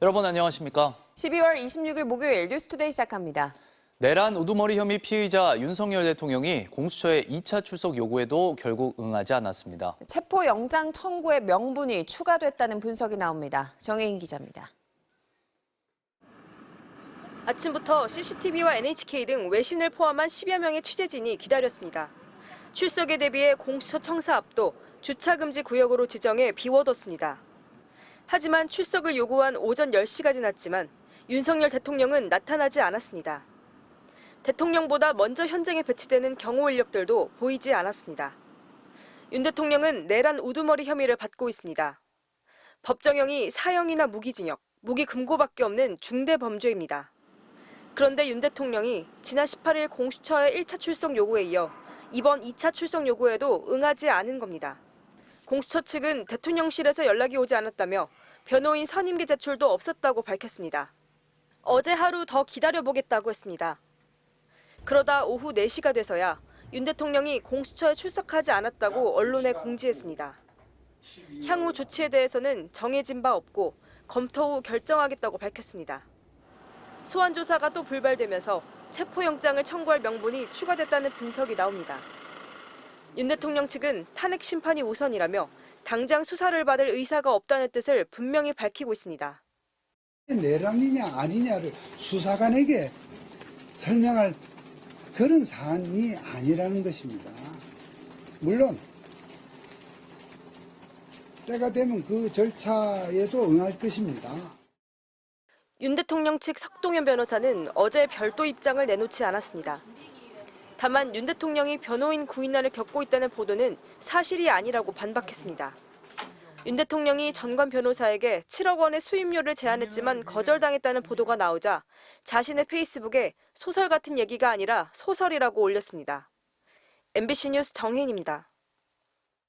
여러분 안녕하십니까? 12월 26일 목요일 뉴스투데이 시작합니다. 내란 우두머리 혐의 피의자 윤석열 대통령이 공수처의 2차 출석 요구에도 결국 응하지 않았습니다. 체포영장 청구의 명분이 추가됐다는 분석이 나옵니다. 정혜인 기자입니다. 아침부터 CCTV와 NHK 등 외신을 포함한 10여 명의 취재진이 기다렸습니다. 출석에 대비해 공수처 청사 앞도 주차금지 구역으로 지정해 비워뒀습니다. 하지만 출석을 요구한 오전 10시가 지났지만 윤석열 대통령은 나타나지 않았습니다. 대통령보다 먼저 현장에 배치되는 경호 인력들도 보이지 않았습니다. 윤 대통령은 내란 우두머리 혐의를 받고 있습니다. 법정형이 사형이나 무기징역, 무기금고밖에 없는 중대 범죄입니다. 그런데 윤 대통령이 지난 18일 공수처의 1차 출석 요구에 이어 이번 2차 출석 요구에도 응하지 않은 겁니다. 공수처 측은 대통령실에서 연락이 오지 않았다며 변호인 선임계 제출도 없었다고 밝혔습니다. 어제 하루 더 기다려보겠다고 했습니다. 그러다 오후 4시가 돼서야 윤 대통령이 공수처에 출석하지 않았다고 언론에 공지했습니다. 향후 조치에 대해서는 정해진 바 없고 검토 후 결정하겠다고 밝혔습니다. 소환 조사가 또 불발되면서 체포영장을 청구할 명분이 추가됐다는 분석이 나옵니다. 윤 대통령 측은 탄핵 심판이 우선이라며 당장 수사를 받을 의사가 없다는 뜻을 분명히 밝히고 있습니다. 내란이냐 아니냐를 수사관에게 설명할 그런 사안이 아니라는 것입니다. 물론 때가 되면 그 절차에도 응할 것입니다. 윤 대통령 측 석동현 변호사는 어제 별도 입장을 내놓지 않았습니다. 다만 윤 대통령이 변호인 구인난을 겪고 있다는 보도는 사실이 아니라고 반박했습니다. 윤 대통령이 전관 변호사에게 7억 원의 수임료를 제안했지만 거절당했다는 보도가 나오자 자신의 페이스북에 소설 같은 얘기가 아니라 소설이라고 올렸습니다. MBC 뉴스 정혜인입니다.